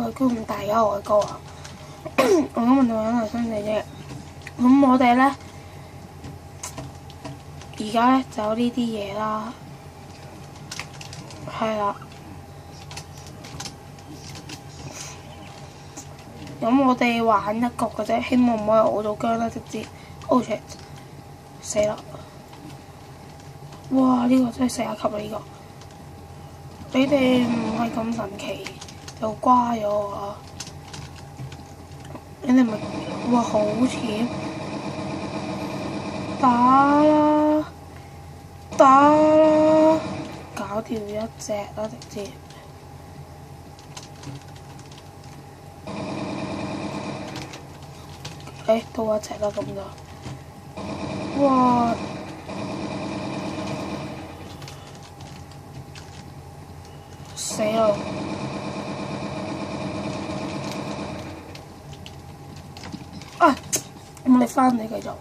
佢居咁大嘅外國啊！我今日同緊頭先嚟啫。咁我哋咧，而家咧就有呢啲嘢啦，係啦。咁我哋玩一局嘅啫，希望唔可以餓到僵啦，直接。Oh shit！ 死啦！哇！呢個真係4級啦，呢個。你哋唔係咁神奇，就瓜咗啊！你哋咪哇好淺，打啦，打啦，搞掉一隻啦，直接。到一隻啦咁就。哇！死啦！啊！咁你翻嚟繼續。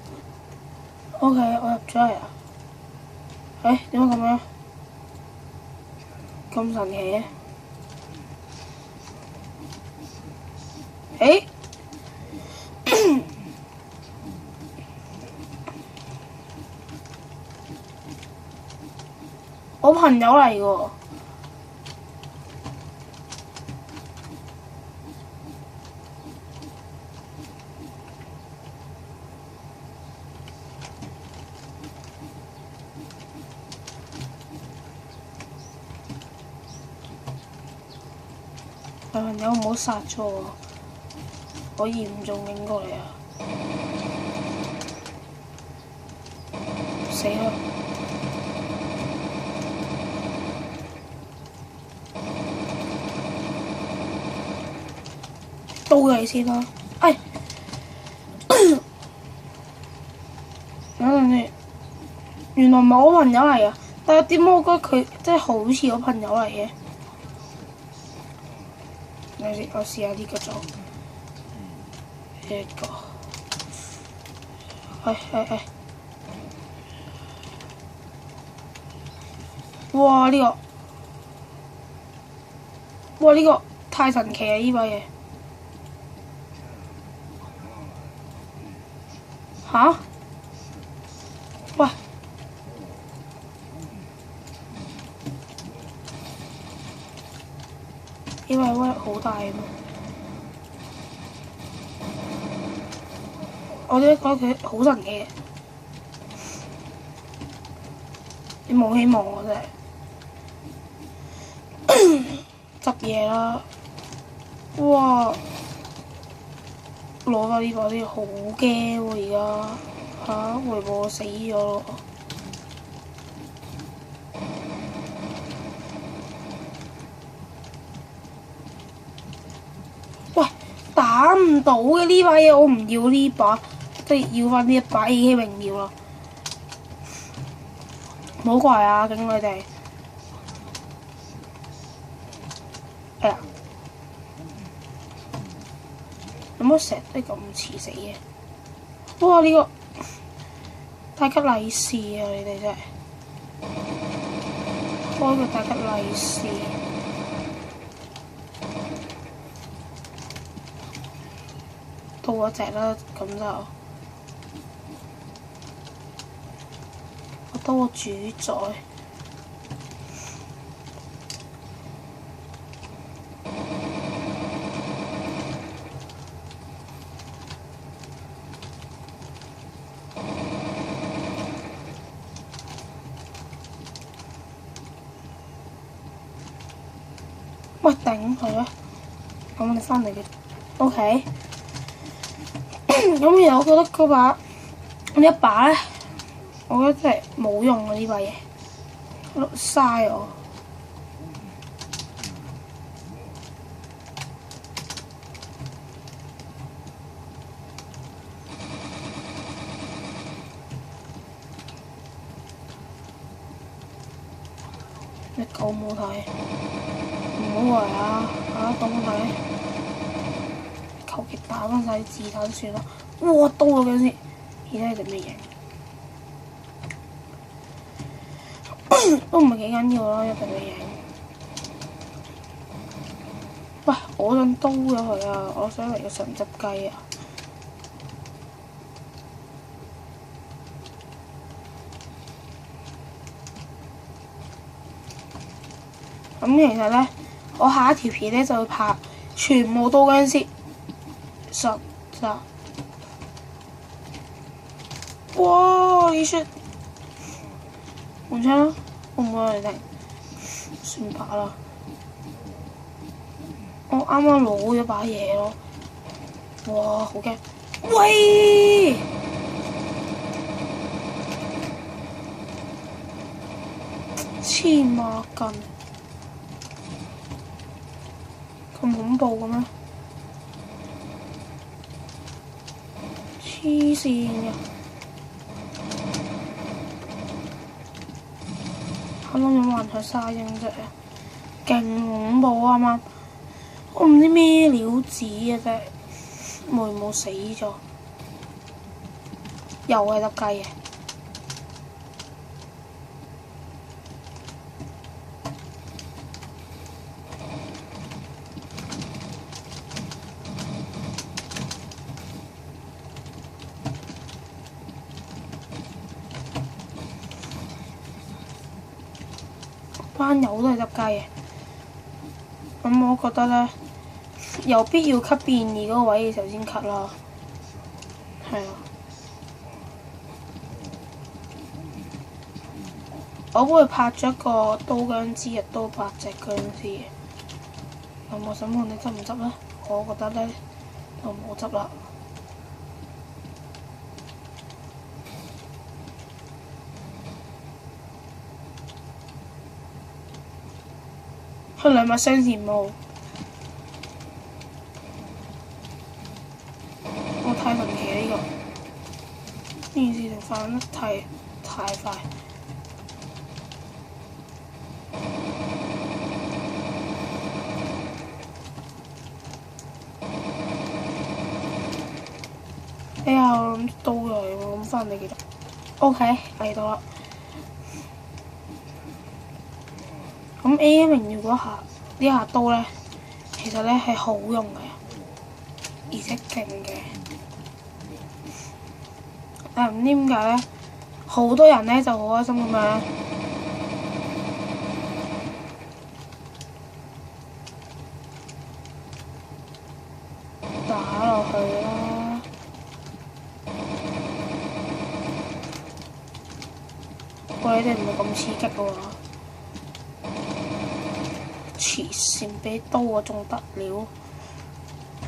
OK， 我入咗嚟啊。點解咁樣？咁神奇嘅？我朋友嚟喎。朋友唔好殺咗我，我嚴重影過你啊！死啦！刀你先啦！等陣先，原來唔係我朋友嚟啊！但係點解我覺得佢真係好似我朋友嚟嘅？我試下呢個做呢個，哇！呢個太神奇啦！呢把嘢吓？喂！呢把威力好大啊！我覺得佢好神奇嘅，你冇希望我真係執嘢啦！哇！攞翻呢把啲好驚喎而家回報我死咗咯！喂，打唔到嘅呢把嘢，我唔要呢把，即係要翻呢一把 AK 榮耀啦！唔好怪啊，警你哋。有乜成日都咁遲死嘅？哇！呢個大吉利是啊！你哋真係開個大吉利是，到我隻啦，咁就我多個主宰。喂，頂佢啊！咁我哋翻嚟嘅 OK。咁然後我覺得嗰把呢一把咧，我覺得真係冇用啊！呢把嘢嘥我。你夠冇睇？唔好嚟啊！等我睇，求其打翻晒啲子彈算啦。哇！刀咗佢先，而家係隻咩嘢？都唔係幾緊要啦，一定會贏。喂，我想刀咗佢啊！我想嚟個純汁雞啊！咁其實咧，我下一條片咧就會拍全部刀僵屍實集。哇！你說換槍啦，會唔會嚟停？算罷啦。我啱啱攞咗把嘢咯。哇！好驚！喂！黐孖筋！咁恐怖嘅咩？黐線嘅！啱啱有人去沙英啫，勁恐怖啊！啱啱我唔知咩料子啊！真係冇死咗，又係粒雞嘅。班友都係執雞嘅，咁我覺得咧，有必要 cut 變異嗰個位嘅時候先 cut 啦，係啊。我幫佢拍咗一個刀僵屍，刀8隻僵屍。咁我想問你執唔執咧？我覺得咧就冇執啦。佢兩物相羨慕，我太神奇啦！呢件事情發生得太快。哎呀，我諗刀嚟喎，我諗翻你幾多 ？OK， 嚟到啦。咁 A 明如果呢下刀咧，其實咧係好用嘅，而且勁嘅。但唔知點解咧，好多人咧就好開心咁樣打落去啦。喂，你哋唔係咁刺激喎！黐線，俾刀我仲得了？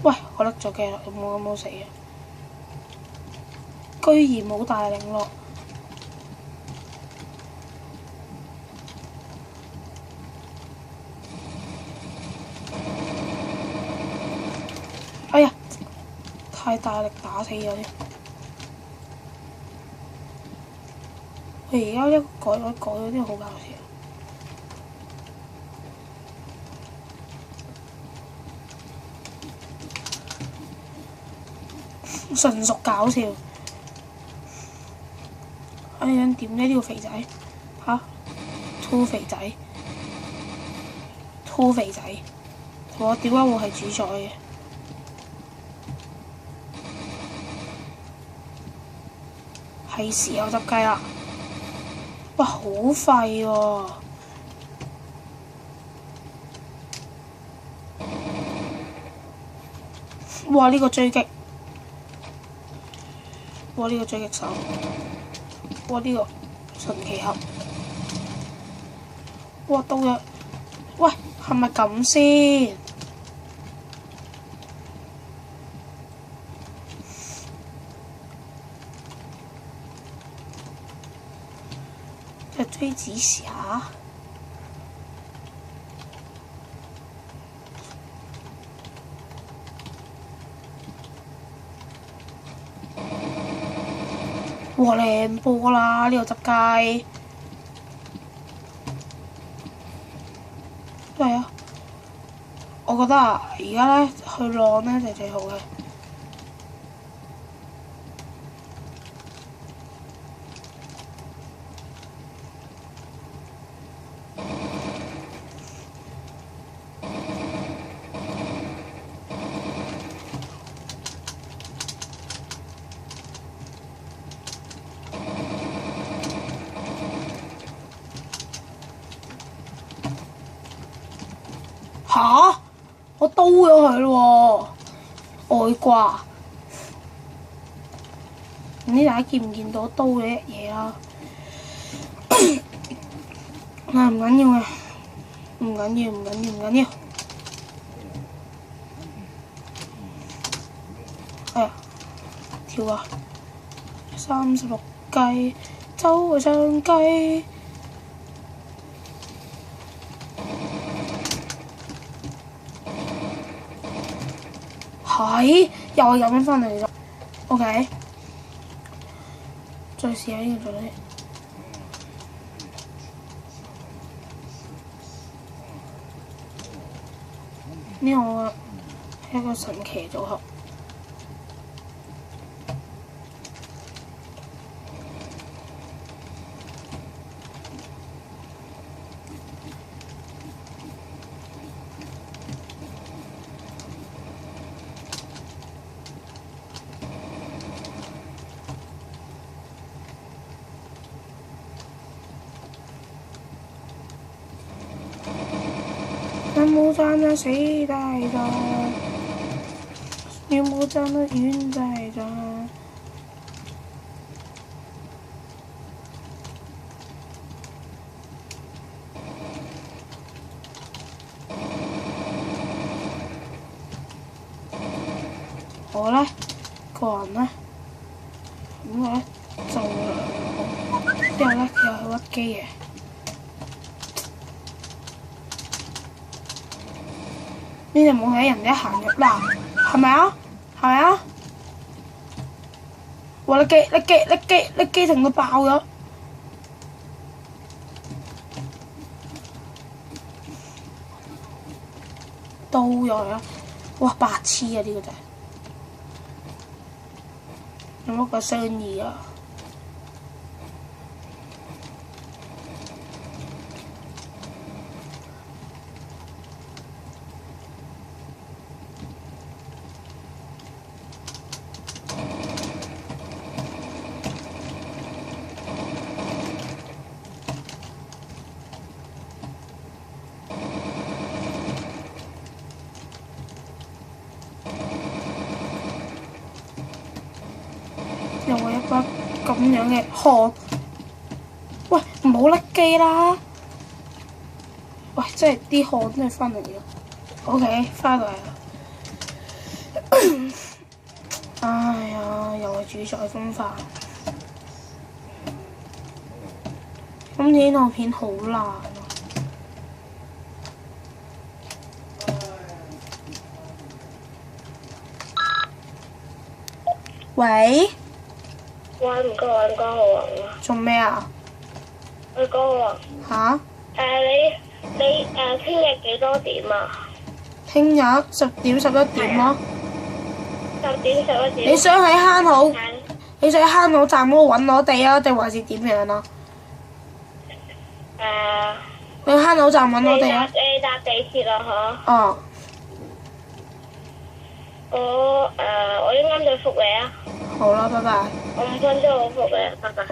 喂，我甩咗機啦，冇死啊！居然冇大領落，哎呀，太大力打死咗添！佢而家一改咗啲好搞笑。純屬搞笑。你想點呢？呢個肥仔嚇，2肥仔，2肥仔，我點解會係主宰嘅？係時候執雞啦！哇，好廢喎！哇，呢個追擊！哇，呢個追擊手！哇，呢個神奇俠！哇，刀咗！喂，係咪咁先？隻追子試下。哇，靚波啦！呢個執雞都係啊！我覺得啊，而家咧去浪咧就最好嘅。我刀咗佢咯喎，外掛。唔知大家見唔見到刀嘅一嘢啦？唔緊要嘅，唔緊要。哎呀，跳啊！36計，走去上計。係，又係咁樣翻嚟咗。OK， 再試下呢個做先。呢個係一個神奇組合。有冇站得死大咗？有冇站得遠大咗？我呢個人呢，咁我呢就之後呢佢有屈機嘅。呢隻冇喺人哋行入嗱，係咪啊？係咪啊？哇！你機停到爆咗，刀咗佢啦！哇！白痴啊！呢個就係有乜個商議啊？有我一班咁樣嘅汗，喂唔好甩機啦！喂，真係啲汗真係翻嚟咗。OK， 翻嚟啦。哎呀，又係主宰風範。今次呢套片好難啊！喂？喂，唔該啊，江浩宏啊。做咩啊？喂，江浩宏。嚇？你聽日幾多點啊？聽日10點11點咯。10點11點。你想喺坑口？你想喺坑口站嗰度揾我哋啊？定還是點樣啊？你喺坑口站揾我哋啊？你搭地鐵啦嚇。哦。我一啱就覆你啊。好啦，拜拜。我5分鐘我覆你，拜拜。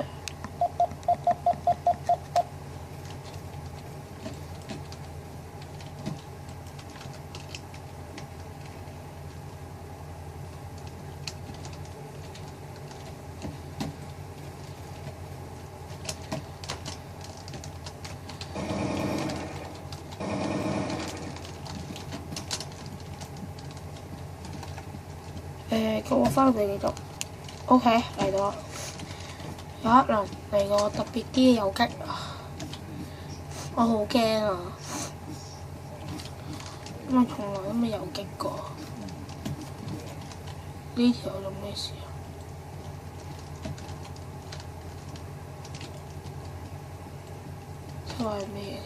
咁我翻嚟繼續。OK， 嚟到啦。有一輪嚟個特別啲嘅遊擊啊！我好驚啊！因為從來都未遊擊過。呢條做咩事啊？佢話係咩嘢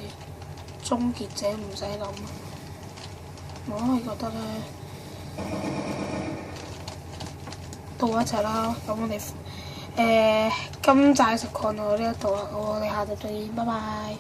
先？終結者唔使諗，我係覺得咧。到一齊啦，咁我哋今集實況到呢一度啦，我哋下集再見，拜拜。